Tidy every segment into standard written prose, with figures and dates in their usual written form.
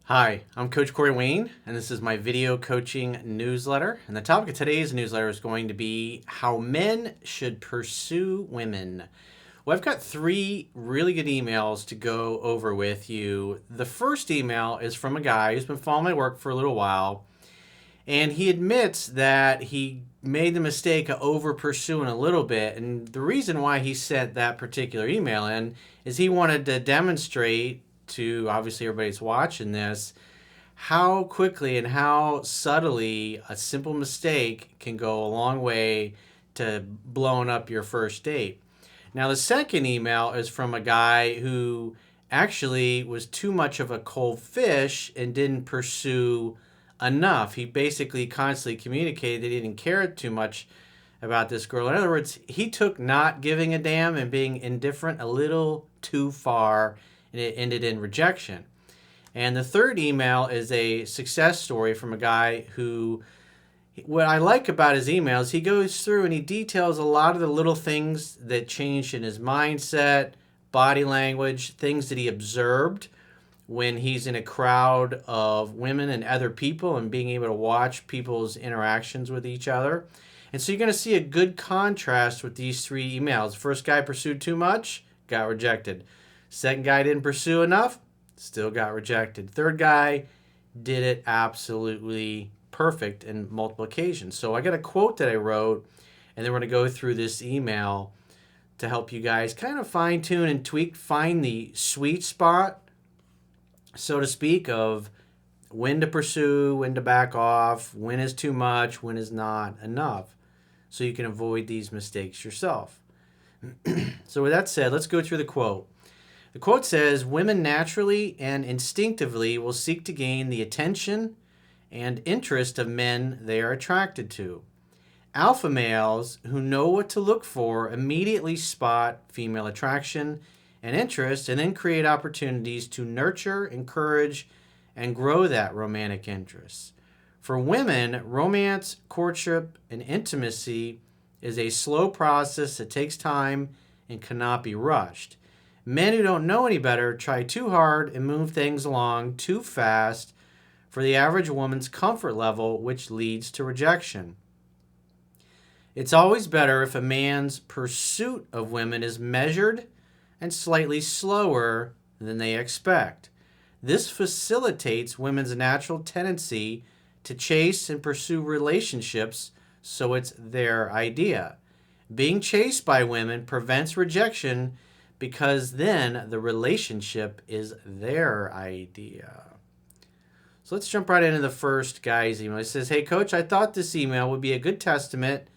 Hi, I'm Coach Corey Wayne, and this is my video coaching newsletter. And the topic of today's newsletter is going to be how men should pursue women. Well, I've got three really good emails to go over with you. The first email is from a guy who's been following my work for a little while, and he admits that he made the mistake of over pursuing a little bit. And the reason why he sent that particular email in is he wanted to demonstrate to, obviously everybody's watching this, how quickly and how subtly a simple mistake can go a long way to blowing up your first date. Now, the second email is from a guy who actually was too much of a cold fish and didn't pursue enough. He basically constantly communicated that he didn't care too much about this girl. In other words, he took not giving a damn and being indifferent a little too far, and it ended in rejection. And the third email is a success story from a guy who, what I like about his emails, he goes through and he details a lot of the little things that changed in his mindset, body language, things that he observed when he's in a crowd of women and other people and being able to watch people's interactions with each other. And so you're going to see a good contrast with these three emails. First guy pursued too much, got rejected. Second guy didn't pursue enough, still got rejected. Third guy did it absolutely perfect in multiple occasions. So I got a quote that I wrote, and then we're going to go through this email to help you guys kind of fine tune and tweak, find the sweet spot, so to speak, of when to pursue, when to back off, when is too much, when is not enough, so you can avoid these mistakes yourself. So with that said, let's go through the quote. The quote says, "Women naturally and instinctively will seek to gain the attention and interest of men they are attracted to. Alpha males who know what to look for immediately spot female attraction and interest and then create opportunities to nurture, encourage, and grow that romantic interest. For women, romance, courtship, and intimacy is a slow process that takes time and cannot be rushed. Men who don't know any better try too hard and move things along too fast for the average woman's comfort level, which leads to rejection. It's always better if a man's pursuit of women is measured and slightly slower than they expect. This facilitates women's natural tendency to chase and pursue relationships, so it's their idea. Being chased by women prevents rejection because then the relationship is their idea." So let's jump right into the first guy's email. It says, "Hey, Coach, I thought this email would be a good testament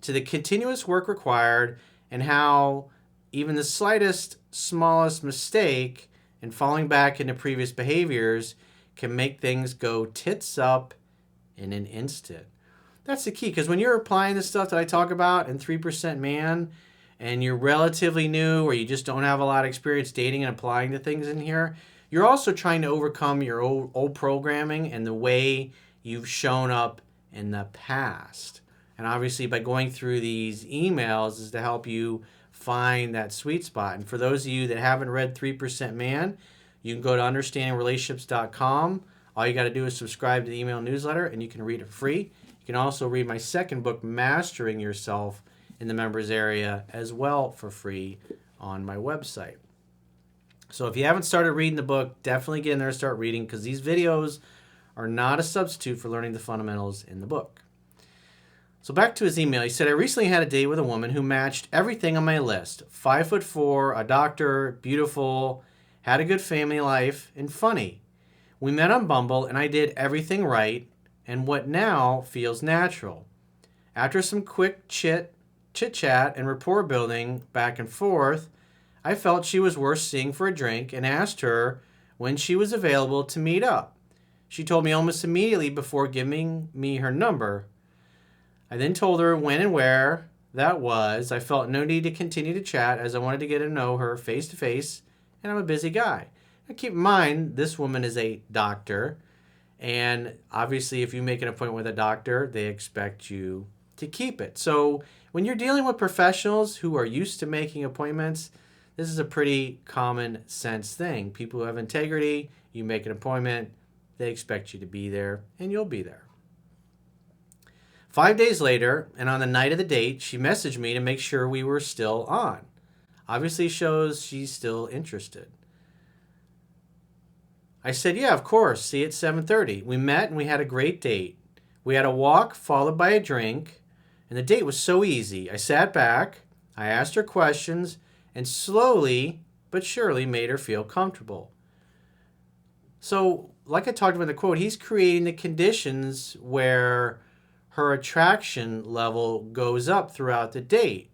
to the continuous work required and how even the slightest, smallest mistake in falling back into previous behaviors can make things go tits up in an instant." That's the key, because when you're applying the stuff that I talk about in 3% Man, and you're relatively new or you just don't have a lot of experience dating and applying the things in here, you're also trying to overcome your old programming and the way you've shown up in the past. And obviously by going through these emails is to help you find that sweet spot. And for those of you that haven't read 3% Man, you can go to understandingrelationships.com. All you got to do is subscribe to the email newsletter and you can read it free. You can also read my second book, Mastering Yourself, in the members area as well for free on my website. So if you haven't started reading the book, definitely get in there and start reading, because these videos are not a substitute for learning the fundamentals in the book. So back to his email. He said, "I recently had a date with a woman who matched everything on my list. 5'4", a doctor, beautiful, had a good family life, and funny. We met on Bumble and I did everything right and what now feels natural. After some quick chit-chat and rapport building back and forth, I felt she was worth seeing for a drink and asked her when she was available to meet up. She told me almost immediately before giving me her number. I then told her when and where that was. I felt no need to continue to chat as I wanted to get to know her face to face, and I'm a busy guy." Now keep in mind, this woman is a doctor, and obviously if you make an appointment with a doctor, they expect you to keep it. So when you're dealing with professionals who are used to making appointments, this is a pretty common sense thing. People who have integrity, you make an appointment, they expect you to be there, and you'll be there. 5 days later, and on the night of the date, she messaged me to make sure we were still on. Obviously shows she's still interested. I said, yeah, of course. See you at 7:30. We met and we had a great date. We had a walk followed by a drink, and the date was so easy. I sat back, I asked her questions, and slowly but surely made her feel comfortable. So, like I talked about in the quote, he's creating the conditions where her attraction level goes up throughout the date.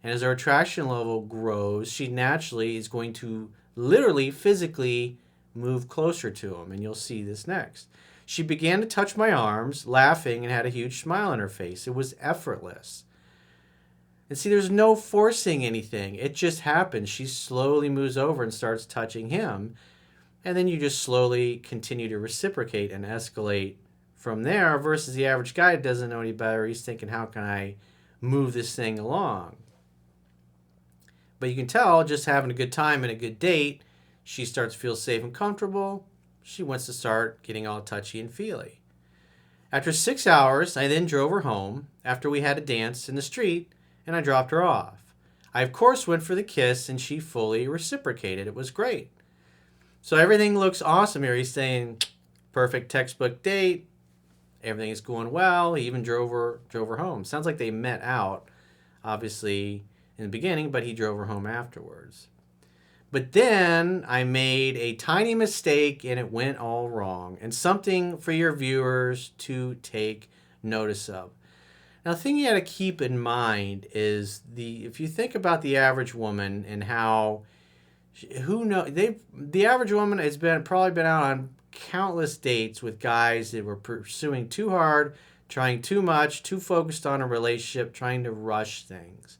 And as her attraction level grows, she naturally is going to literally, physically move closer to him. And you'll see this next. She began to touch my arms, laughing, and had a huge smile on her face. It was effortless. And see, there's no forcing anything. It just happens. She slowly moves over and starts touching him. And then you just slowly continue to reciprocate and escalate from there, versus the average guy doesn't know any better. He's thinking, how can I move this thing along? But you can tell, just having a good time and a good date, she starts to feel safe and comfortable. She wants to start getting all touchy and feely. After 6 hours, I then drove her home after we had a dance in the street, and I dropped her off. I, of course, went for the kiss, and she fully reciprocated. It was great. So everything looks awesome here. He's saying, perfect textbook date. Everything is going well. He even drove her home. Sounds like they met out, obviously, in the beginning, but he drove her home afterwards. But then I made a tiny mistake, and it went all wrong. And something for your viewers to take notice of. Now, the thing you got to keep in mind is if you think about the average woman and how, the average woman has probably been out on countless dates with guys that were pursuing too hard, trying too much, too focused on a relationship, trying to rush things.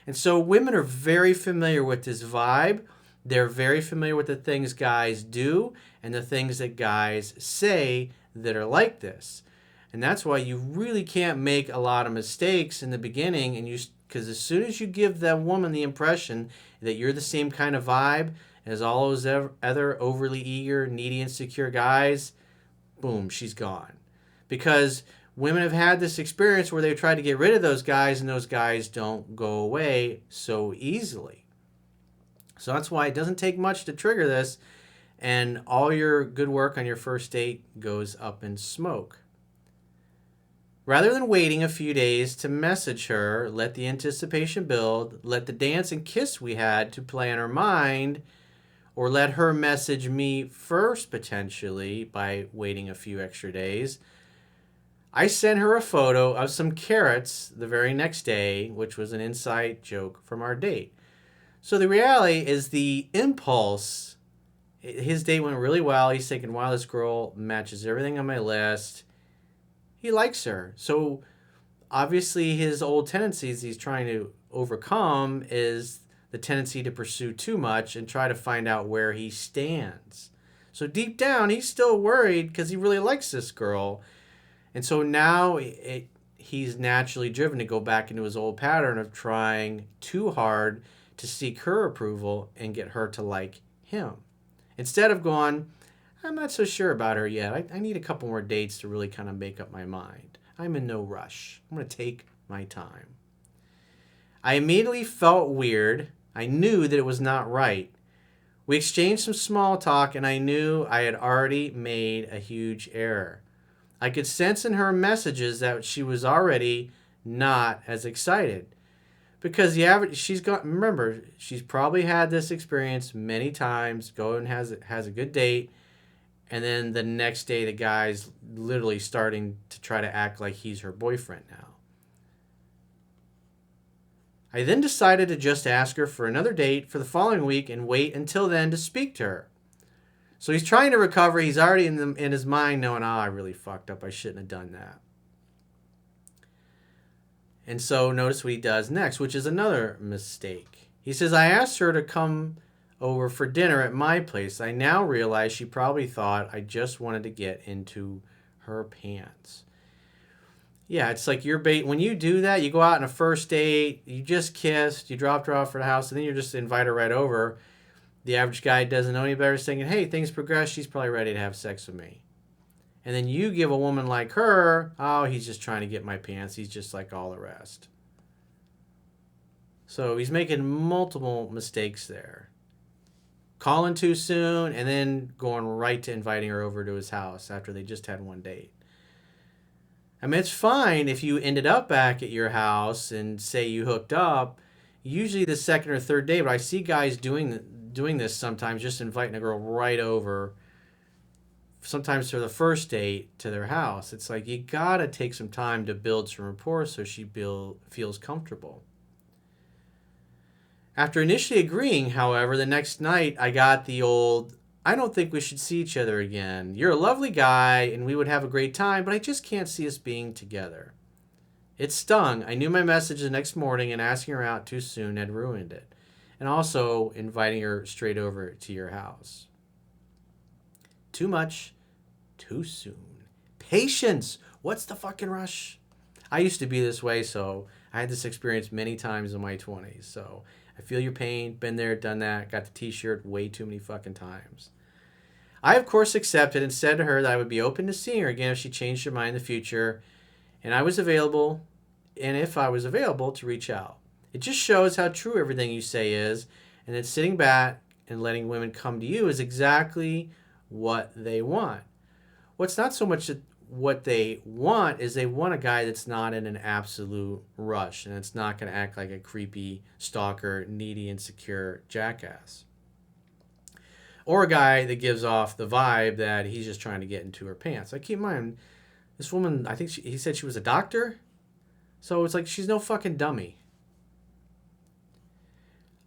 And so women are very familiar with this vibe. They're very familiar with the things guys do and the things that guys say that are like this. And that's why you really can't make a lot of mistakes in the beginning, because as soon as you give that woman the impression that you're the same kind of vibe as all those other overly eager, needy, insecure guys, boom, she's gone. Because women have had this experience where they've tried to get rid of those guys, and those guys don't go away so easily. So that's why it doesn't take much to trigger this, and all your good work on your first date goes up in smoke. Rather than waiting a few days to message her, let the anticipation build, let the dance and kiss we had to play in her mind, or let her message me first potentially by waiting a few extra days, I sent her a photo of some carrots the very next day, which was an inside joke from our date. So the reality is the impulse, his date went really well. He's thinking, wow, this girl matches everything on my list. He likes her. So obviously his old tendencies he's trying to overcome is the tendency to pursue too much and try to find out where he stands. So deep down, he's still worried because he really likes this girl. And so now he's naturally driven to go back into his old pattern of trying too hard to seek her approval and get her to like him. Instead of going, I'm not so sure about her yet. I need a couple more dates to really kind of make up my mind. I'm in no rush. I'm going to take my time. I immediately felt weird. I knew that it was not right. We exchanged some small talk, and I knew I had already made a huge error. I could sense in her messages that she was already not as excited. Because remember, she's probably had this experience many times, has a good date, and then the next day the guy's literally starting to try to act like he's her boyfriend now. I then decided to just ask her for another date for the following week and wait until then to speak to her. So he's trying to recover. He's already in his mind knowing, I really fucked up. I shouldn't have done that. And so notice what he does next, which is another mistake. He says, I asked her to come over for dinner at my place. I now realize she probably thought I just wanted to get into her pants. Yeah, it's like when you do that, you go out on a first date, you just kissed, you dropped her off at the house, and then you just invite her right over. The average guy doesn't know any better, thinking, hey, things progress, she's probably ready to have sex with me. And then you give a woman like her, oh, he's just trying to get my pants. He's just like all the rest. So he's making multiple mistakes there. Calling too soon and then going right to inviting her over to his house after they just had one date. I mean, it's fine if you ended up back at your house and say you hooked up, usually the second or third day, but I see guys doing this sometimes, just inviting a girl right over, sometimes for the first date, to their house. It's like you gotta take some time to build some rapport so she feels comfortable. After initially agreeing, however, the next night I got the old, I don't think we should see each other again. You're a lovely guy and we would have a great time, but I just can't see us being together. It stung. I knew my message the next morning and asking her out too soon had ruined it. And also inviting her straight over to your house. Too much, too soon. Patience. What's the fucking rush? I used to be this way, so I had this experience many times in my 20s. So I feel your pain. Been there, done that. Got the t-shirt way too many fucking times. I, of course, accepted and said to her that I would be open to seeing her again if she changed her mind in the future. And I was available, and if I was available, to reach out. It just shows how true everything you say is, and that sitting back and letting women come to you is exactly what they want. What's not so much what they want is they want a guy that's not in an absolute rush, and it's not going to act like a creepy stalker, needy, insecure jackass. Or a guy that gives off the vibe that he's just trying to get into her pants. Like, keep in mind, this woman, I think he said she was a doctor. So it's like she's no fucking dummy.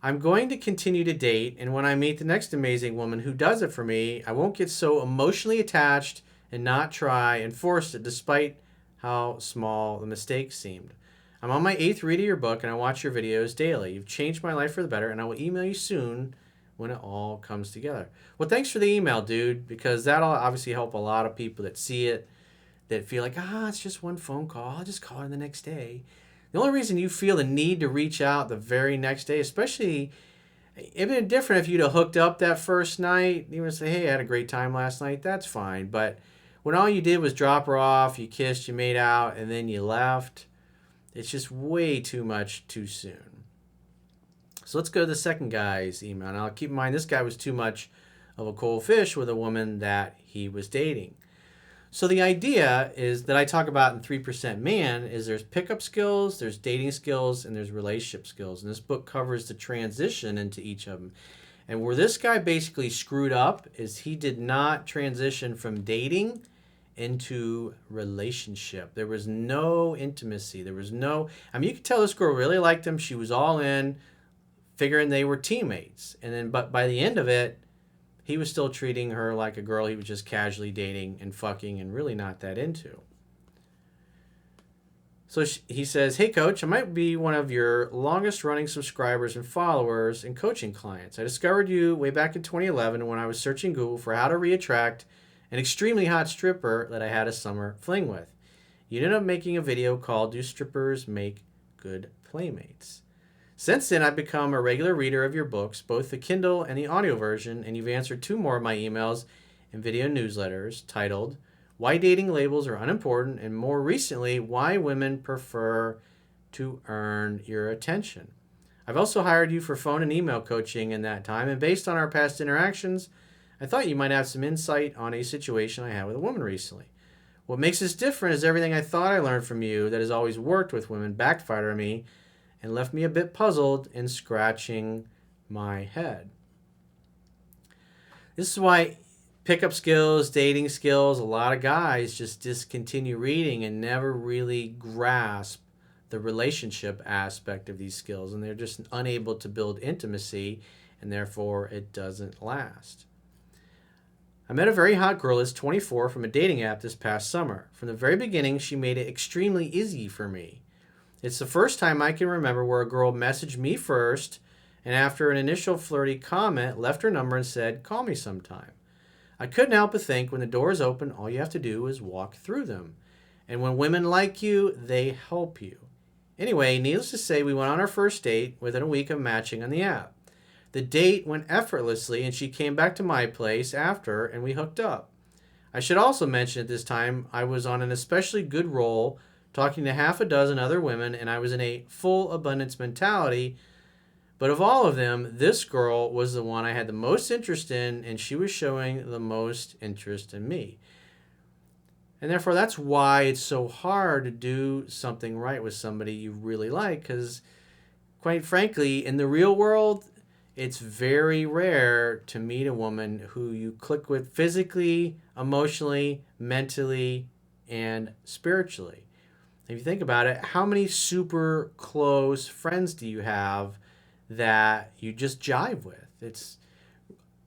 I'm going to continue to date, and when I meet the next amazing woman who does it for me, I won't get so emotionally attached and not try and force it despite how small the mistake seemed. I'm on my 8th read of your book, and I watch your videos daily. You've changed my life for the better, and I will email you soon when it all comes together. Well, thanks for the email, dude, because that'll obviously help a lot of people that see it, that feel like, it's just one phone call. I'll just call her the next day. The only reason you feel the need to reach out the very next day, especially, it'd been different if you'd have hooked up that first night. You would say, hey, I had a great time last night. That's fine. But when all you did was drop her off, you kissed, you made out, and then you left, it's just way too much too soon. So let's go to the second guy's email. Now, keep in mind, this guy was too much of a cold fish with a woman that he was dating. So the idea is that I talk about in 3% Man is there's pickup skills, there's dating skills, and there's relationship skills. And this book covers the transition into each of them. And where this guy basically screwed up is he did not transition from dating into relationship. There was no intimacy. There was no, you could tell this girl really liked him. She was all in, figuring they were teammates. And then, but by the end of it, he was still treating her like a girl he was just casually dating and fucking and really not that into. So he says, hey, coach, I might be one of your longest running subscribers and followers and coaching clients. I discovered you way back in 2011 when I was searching Google for how to re-attract an extremely hot stripper that I had a summer fling with. You ended up making a video called Do Strippers Make Good Playmates? Since then, I've become a regular reader of your books, both the Kindle and the audio version, and you've answered 2 more of my emails and video newsletters titled Why Dating Labels Are Unimportant, and more recently, Why Women Prefer to Earn Your Attention. I've also hired you for phone and email coaching in that time, and based on our past interactions, I thought you might have some insight on a situation I had with a woman recently. What makes this different is everything I thought I learned from you that has always worked with women backfired on me and left me a bit puzzled and scratching my head. This is why pickup skills, dating skills, a lot of guys just discontinue reading and never really grasp the relationship aspect of these skills, and they're just unable to build intimacy, and therefore it doesn't last. I met a very hot girl who's 24 from a dating app this past summer. From the very beginning, she made it extremely easy for me. It's the first time I can remember where a girl messaged me first, and after an initial flirty comment, left her number and said, call me sometime. I couldn't help but think when the doors open, all you have to do is walk through them. And when women like you, they help you. Anyway, needless to say, we went on our first date within a week of matching on the app. The date went effortlessly, and she came back to my place after, and we hooked up. I should also mention at this time I was on an especially good roll talking to half a dozen other women, and I was in a full abundance mentality. But of all of them, this girl was the one I had the most interest in, and she was showing the most interest in me. And therefore, that's why it's so hard to do something right with somebody you really like, because quite frankly, in the real world, it's very rare to meet a woman who you click with physically, emotionally, mentally, and spiritually. If you think about it, how many super close friends do you have that you just jive with? It's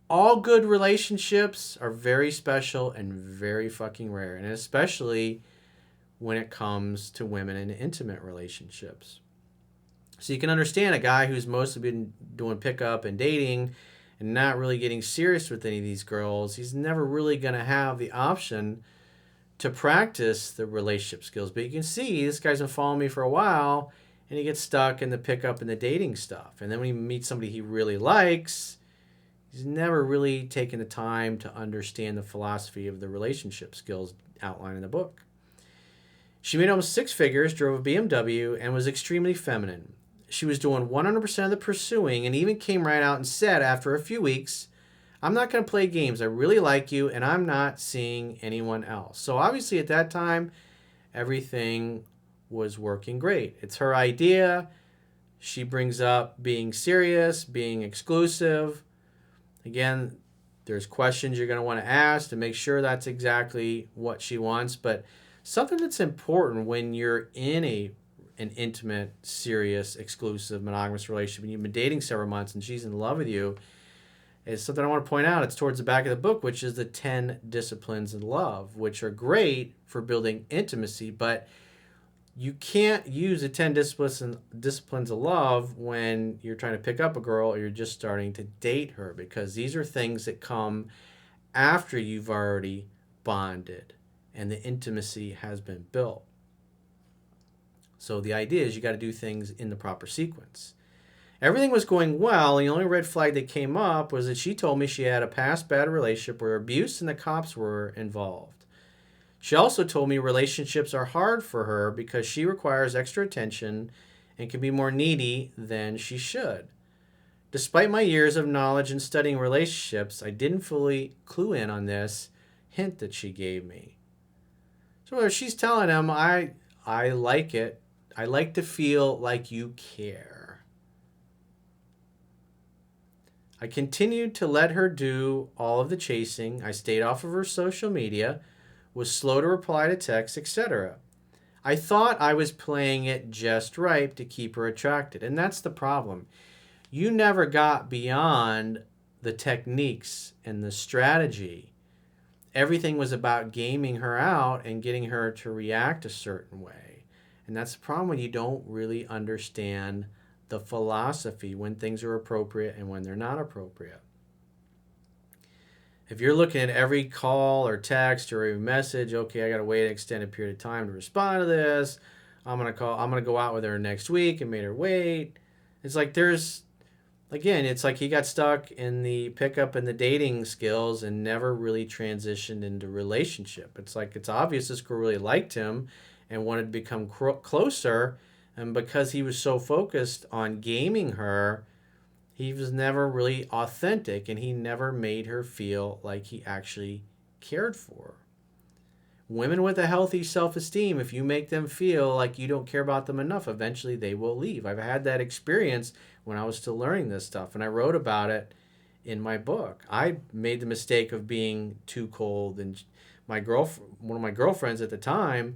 all good relationships are very special and very fucking rare, and especially when it comes to women in intimate relationships. So you can understand a guy who's mostly been doing pickup and dating and not really getting serious with any of these girls, he's never really going to have the option to practice the relationship skills. But you can see this guy's been following me for a while, and he gets stuck in the pickup and the dating stuff. And then when he meets somebody he really likes, he's never really taken the time to understand the philosophy of the relationship skills outlined in the book. She made almost six figures, drove a BMW, and was extremely feminine. She was doing 100% of the pursuing and even came right out and said after a few weeks, I'm not going to play games. I really like you, and I'm not seeing anyone else. So obviously at that time, everything was working great. It's her idea. She brings up being serious, being exclusive. Again, there's questions you're going to want to ask to make sure that's exactly what she wants. But something that's important when you're in an intimate, serious, exclusive, monogamous relationship and you've been dating several months and she's in love with you is something I want to point out. It's towards the back of the book, which is the 10 disciplines of love, which are great for building intimacy, but you can't use the 10 disciplines of love when you're trying to pick up a girl or you're just starting to date her, because these are things that come after you've already bonded and the intimacy has been built. So the idea is you got to do things in the proper sequence. Everything was going well. The only red flag that came up was that she told me she had a past bad relationship where abuse and the cops were involved. She also told me relationships are hard for her because she requires extra attention and can be more needy than she should. Despite my years of knowledge and studying relationships, I didn't fully clue in on this hint that she gave me. So she's telling him, I like it. I like to feel like you care. I continued to let her do all of the chasing. I stayed off of her social media, was slow to reply to texts, etc. I thought I was playing it just right to keep her attracted. And that's the problem. You never got beyond the techniques and the strategy. Everything was about gaming her out and getting her to react a certain way. And that's the problem when you don't really understand the philosophy, when things are appropriate and when they're not appropriate. If you're looking at every call or text or a message, okay, I got to wait an extended period of time to respond to this. I'm going to go out with her next week and made her wait. It's like it's like he got stuck in the pickup and the dating skills and never really transitioned into relationship. It's like it's obvious this girl really liked him and wanted to become closer. And because he was so focused on gaming her, he was never really authentic and he never made her feel like he actually cared for her. Women with a healthy self-esteem, if you make them feel like you don't care about them enough, eventually they will leave. I've had that experience when I was still learning this stuff, and I wrote about it in my book. I made the mistake of being too cold, and one of my girlfriends at the time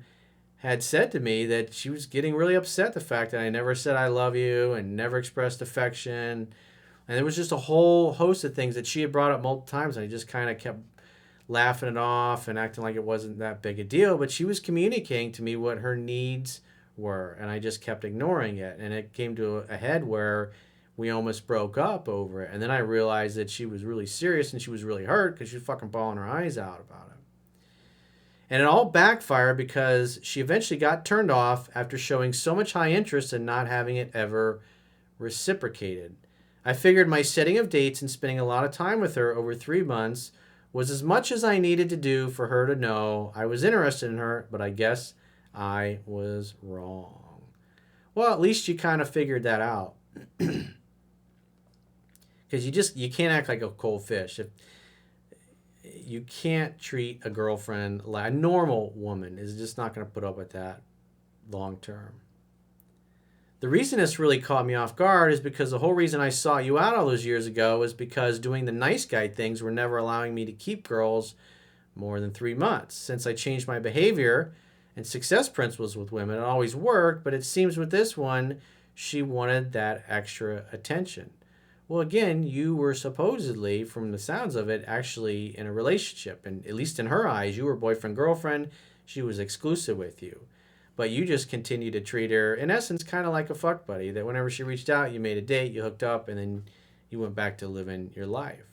had said to me that she was getting really upset the fact that I never said I love you and never expressed affection. And there was just a whole host of things that she had brought up multiple times, and I just kind of kept laughing it off and acting like it wasn't that big a deal. But she was communicating to me what her needs were, and I just kept ignoring it. And it came to a head where we almost broke up over it. And then I realized that she was really serious and she was really hurt because she was fucking bawling her eyes out about it. And it all backfired because she eventually got turned off after showing so much high interest and not having it ever reciprocated. I figured my setting of dates and spending a lot of time with her over 3 months was as much as I needed to do for her to know I was interested in her, but I guess I was wrong. Well, at least you kind of figured that out. Because you can't act like a cold fish. If you can't treat a girlfriend like a normal woman is just not going to put up with that long term. The reason this really caught me off guard is because the whole reason I sought you out all those years ago was because doing the nice guy things were never allowing me to keep girls more than 3 months. Since I changed my behavior and success principles with women, it always worked, but it seems with this one, she wanted that extra attention. Well, again, you were supposedly, from the sounds of it, actually in a relationship. And at least in her eyes, you were boyfriend-girlfriend. She was exclusive with you. But you just continued to treat her, in essence, kind of like a fuck buddy. That whenever she reached out, you made a date, you hooked up, and then you went back to living your life.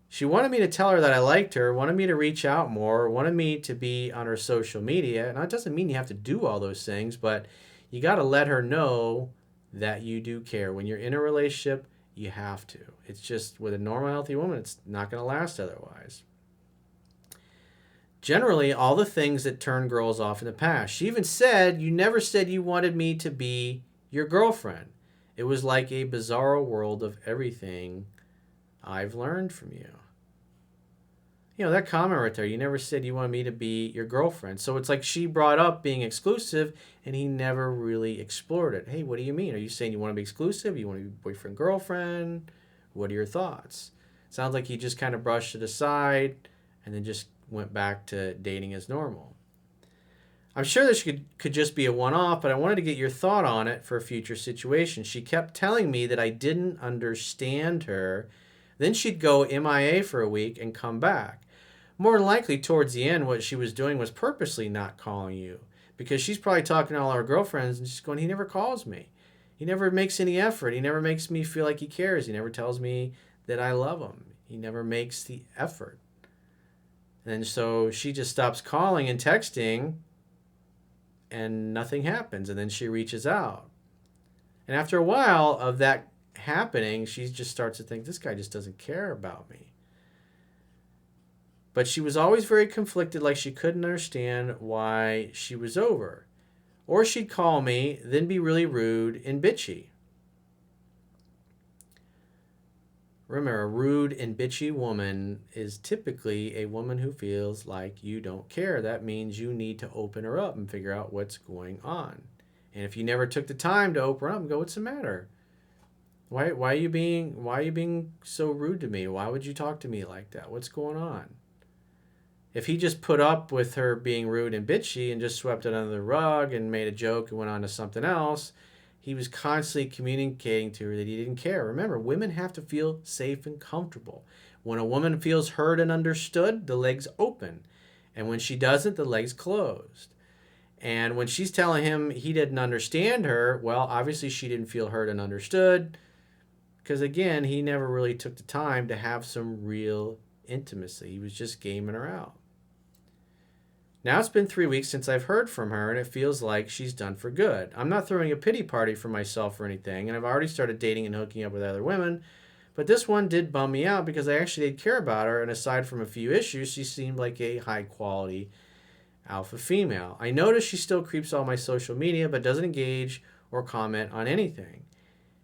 She wanted me to tell her that I liked her, wanted me to reach out more, wanted me to be on her social media. Now, it doesn't mean you have to do all those things, but you got to let her know that you do care. When you're in a relationship, you have to. It's just with a normal, healthy woman, it's not going to last otherwise. Generally, all the things that turn girls off in the past. She even said, you never said you wanted me to be your girlfriend. It was like a bizarro world of everything I've learned from you. You know, that comment right there, you never said you wanted me to be your girlfriend. So it's like she brought up being exclusive and he never really explored it. Hey, what do you mean? Are you saying you want to be exclusive? You want to be boyfriend, girlfriend? What are your thoughts? Sounds like he just kind of brushed it aside and then just went back to dating as normal. I'm sure this could just be a one-off, but I wanted to get your thought on it for a future situation. She kept telling me that I didn't understand her. Then she'd go MIA for a week and come back. More than likely, towards the end, what she was doing was purposely not calling you. Because she's probably talking to all her girlfriends and she's going, he never calls me. He never makes any effort. He never makes me feel like he cares. He never tells me that I love him. He never makes the effort. And so she just stops calling and texting and nothing happens. And then she reaches out. And after a while of that happening, she just starts to think, this guy just doesn't care about me. But she was always very conflicted, like she couldn't understand why she was over. Or she'd call me, then be really rude and bitchy. Remember, a rude and bitchy woman is typically a woman who feels like you don't care. That means you need to open her up and figure out what's going on. And if you never took the time to open her up and go, what's the matter? Why are you being so rude to me? Why would you talk to me like that? What's going on? If he just put up with her being rude and bitchy and just swept it under the rug and made a joke and went on to something else, he was constantly communicating to her that he didn't care. Remember, women have to feel safe and comfortable. When a woman feels heard and understood, the legs open. And when she doesn't, the legs closed. And when she's telling him he didn't understand her, well, obviously she didn't feel heard and understood. Because again, he never really took the time to have some real intimacy. He was just gaming her out. Now it's been 3 weeks since I've heard from her, and it feels like she's done for good. I'm not throwing a pity party for myself or anything, and I've already started dating and hooking up with other women, but this one did bum me out because I actually did care about her, and aside from a few issues, she seemed like a high-quality alpha female. I noticed she still creeps all my social media, but doesn't engage or comment on anything.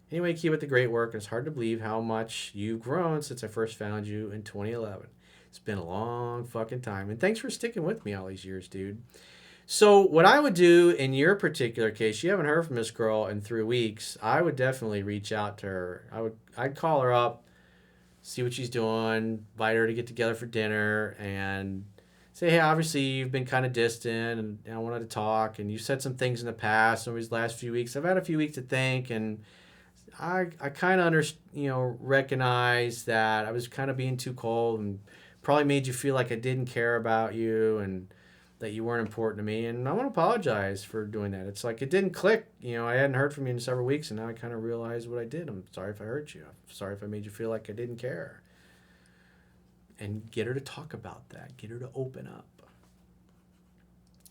Anyway, keep up the great work. It's hard to believe how much you've grown since I first found you in 2011. It's been a long fucking time. And thanks for sticking with me all these years, dude. So what I would do in your particular case, you haven't heard from this girl in 3 weeks, I would definitely reach out to her. I'd call her up, see what she's doing, invite her to get together for dinner, and say, hey, obviously you've been kind of distant, and I wanted to talk, and you said some things in the past over these last few weeks. I've had a few weeks to think, and I kind of recognize that I was kind of being too cold and probably made you feel like I didn't care about you and that you weren't important to me. And I want to apologize for doing that. It's like it didn't click. I hadn't heard from you in several weeks, and now I kind of realized what I did. I'm sorry if I hurt you. I'm sorry if I made you feel like I didn't care. And get her to talk about that. Get her to open up.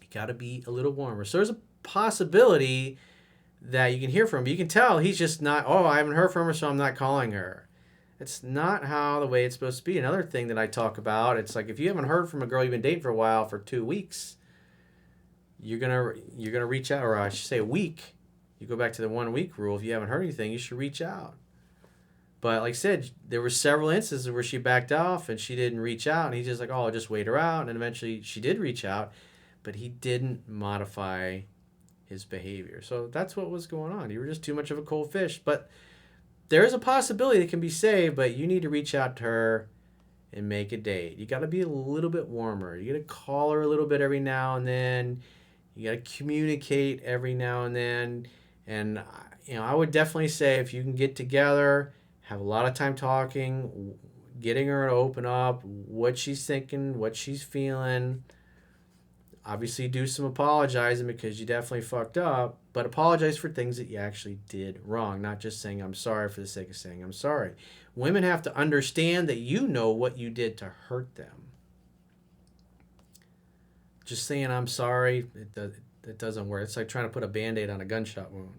You got to be a little warmer. So there's a possibility that you can hear from him. But you can tell he's just not, I haven't heard from her, so I'm not calling her. It's not how the way it's supposed to be. Another thing that I talk about, it's like if you haven't heard from a girl you've been dating for a while for 2 weeks, you're gonna reach out, or I should say a week. You go back to the 1 week rule. If you haven't heard anything, you should reach out. But like I said, there were several instances where she backed off and she didn't reach out, and he's just like, "Oh, I'll just wait her out." And eventually, she did reach out, but he didn't modify his behavior. So that's what was going on. You were just too much of a cold fish. But there is a possibility that can be saved, but you need to reach out to her and make a date. You got to be a little bit warmer. You got to call her a little bit every now and then. You got to communicate every now and then. And I would definitely say if you can get together, have a lot of time talking, getting her to open up what she's thinking, what she's feeling. Obviously, do some apologizing because you definitely fucked up, but apologize for things that you actually did wrong, not just saying I'm sorry for the sake of saying I'm sorry. Women have to understand that you know what you did to hurt them. Just saying I'm sorry, it doesn't work. It's like trying to put a Band-Aid on a gunshot wound.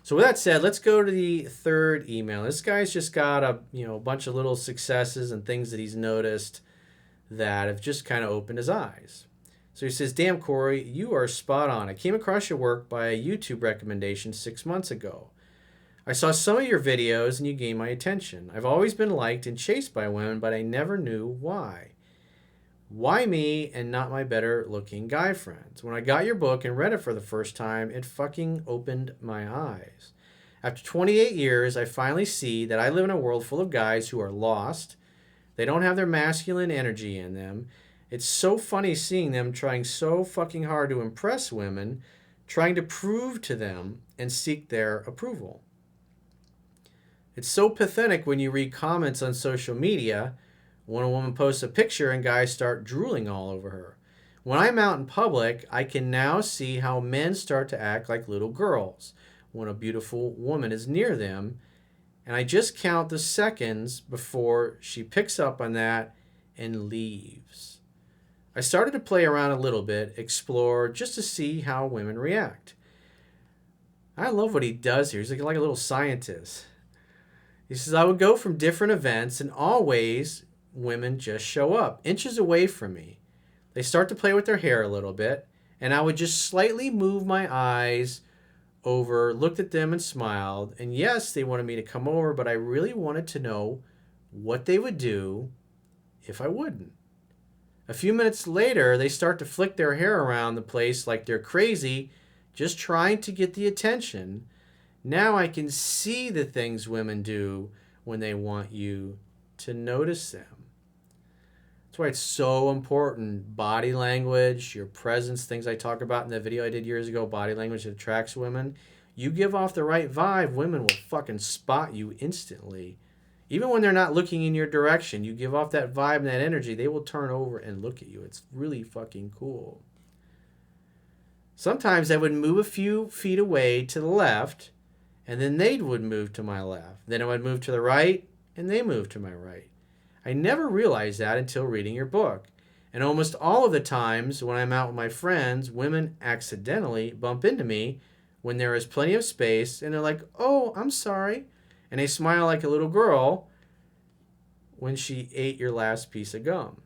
So with that said, let's go to the third email. This guy's just got a bunch of little successes and things that he's noticed that have just kind of opened his eyes. So he says, "Damn, Corey, you are spot on. I came across your work by a YouTube recommendation 6 months ago. I saw some of your videos and you gained my attention. I've always been liked and chased by women, but I never knew why. Why me and not my better looking guy friends? When I got your book and read it for the first time, it fucking opened my eyes. After 28 years, I finally see that I live in a world full of guys who are lost. They don't have their masculine energy in them. It's so funny seeing them trying so fucking hard to impress women, trying to prove to them and seek their approval. It's so pathetic when you read comments on social media when a woman posts a picture and guys start drooling all over her. When I'm out in public, I can now see how men start to act like little girls when a beautiful woman is near them, and I just count the seconds before she picks up on that and leaves. I started to play around a little bit, explore, just to see how women react." I love what he does here. He's like a little scientist. He says, "I would go from different events, and always women just show up, inches away from me. They start to play with their hair a little bit, and I would just slightly move my eyes over, looked at them and smiled. And yes, they wanted me to come over, but I really wanted to know what they would do if I wouldn't. A few minutes later, they start to flick their hair around the place like they're crazy, just trying to get the attention. Now I can see the things women do when they want you to notice them." That's why it's so important. Body language, your presence, things I talk about in the video I did years ago, body language that attracts women. You give off the right vibe, women will fucking spot you instantly. Even when they're not looking in your direction, you give off that vibe and that energy, they will turn over and look at you. It's really fucking cool. Sometimes I would move a few feet away to the left, and then they would move to my left. Then I would move to the right, and they moved to my right. I never realized that until reading your book. And almost all of the times when I'm out with my friends, women accidentally bump into me when there is plenty of space, and they're like, "Oh, I'm sorry." And they smile like a little girl when she ate your last piece of gum.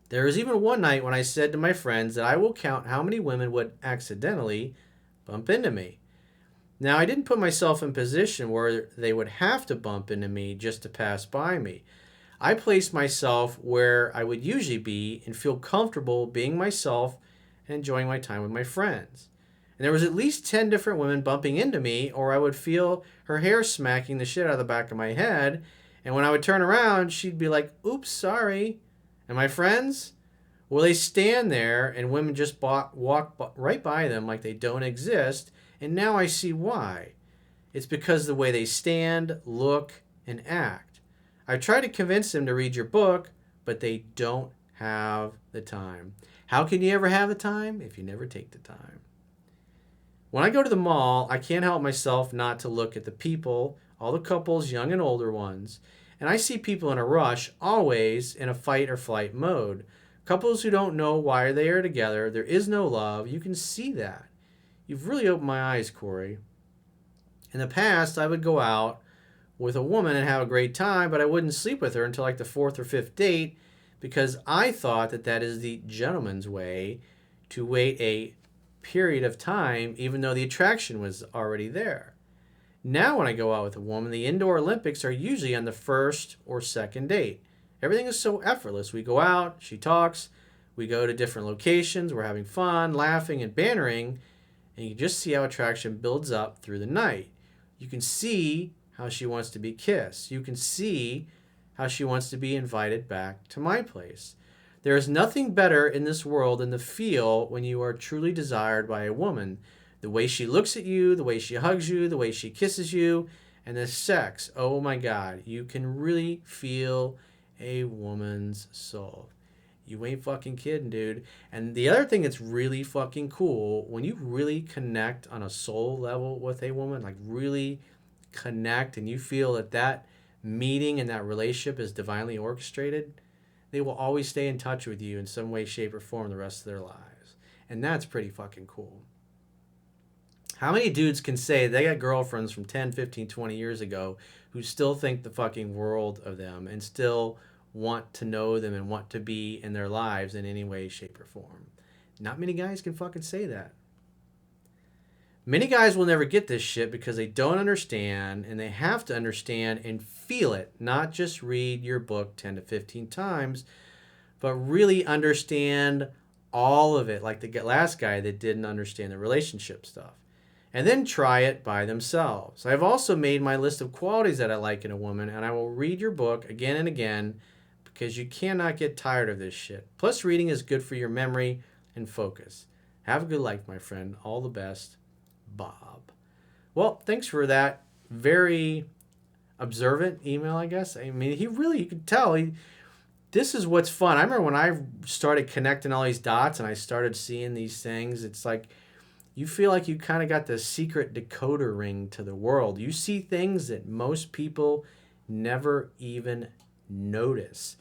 There was even one night when I said to my friends that I will count how many women would accidentally bump into me. Now, I didn't put myself in a position where they would have to bump into me just to pass by me. I placed myself where I would usually be and feel comfortable being myself and enjoying my time with my friends. And there was at least 10 different women bumping into me, or I would feel her hair smacking the shit out of the back of my head. And when I would turn around, she'd be like, "Oops, sorry." And my friends, well, they stand there and women just walk right by them like they don't exist. And now I see why. It's because of the way they stand, look, and act. I tried to convince them to read your book, but they don't have the time. How can you ever have the time if you never take the time? When I go to the mall, I can't help myself not to look at the people, all the couples, young and older ones, and I see people in a rush, always in a fight or flight mode. Couples who don't know why they are together. There is no love. You can see that. You've really opened my eyes, Corey. In the past, I would go out with a woman and have a great time, but I wouldn't sleep with her until like the fourth or fifth date because I thought that that is the gentleman's way to wait a period of time, even though the attraction was already there. Now, when I go out with a woman, the indoor Olympics are usually on the first or second date. Everything is so effortless. We go out, she talks, we go to different locations, we're having fun, laughing, and bantering, and you can just see how attraction builds up through the night. You can see how she wants to be kissed. You can see how she wants to be invited back to my place. There is nothing better in this world than the feel when you are truly desired by a woman. The way she looks at you, the way she hugs you, the way she kisses you, and the sex. Oh my God, you can really feel a woman's soul. You ain't fucking kidding, dude. And the other thing that's really fucking cool, when you really connect on a soul level with a woman, like really connect, and you feel that that meeting and that relationship is divinely orchestrated, they will always stay in touch with you in some way, shape, or form the rest of their lives. And that's pretty fucking cool. How many dudes can say they got girlfriends from 10, 15, 20 years ago who still think the fucking world of them and still want to know them and want to be in their lives in any way, shape, or form? Not many guys can fucking say that. Many guys will never get this shit because they don't understand, and they have to understand and feel it, not just read your book 10 to 15 times, but really understand all of it, like the last guy that didn't understand the relationship stuff. And then try it by themselves. I've also made my list of qualities that I like in a woman, and I will read your book again and again because you cannot get tired of this shit. Plus, reading is good for your memory and focus. Have a good life, my friend. All the best, Bob. Well, thanks for that very observant email, I guess. I mean, you could tell, this is what's fun. I remember when I started connecting all these dots and I started seeing these things, it's like, you feel like you kind of got the secret decoder ring to the world. You see things that most people never even notice.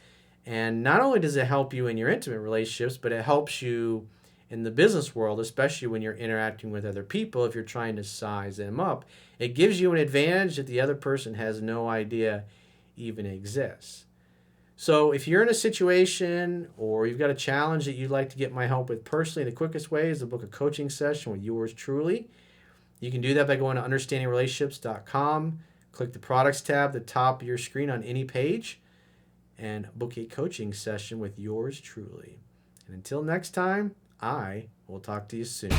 And not only does it help you in your intimate relationships, but it helps you in the business world, especially when you're interacting with other people, if you're trying to size them up. It gives you an advantage that the other person has no idea even exists. So if you're in a situation or you've got a challenge that you'd like to get my help with personally, the quickest way is to book a coaching session with yours truly. You can do that by going to understandingrelationships.com, click the products tab at the top of your screen on any page, and book a coaching session with yours truly. And until next time, I will talk to you soon.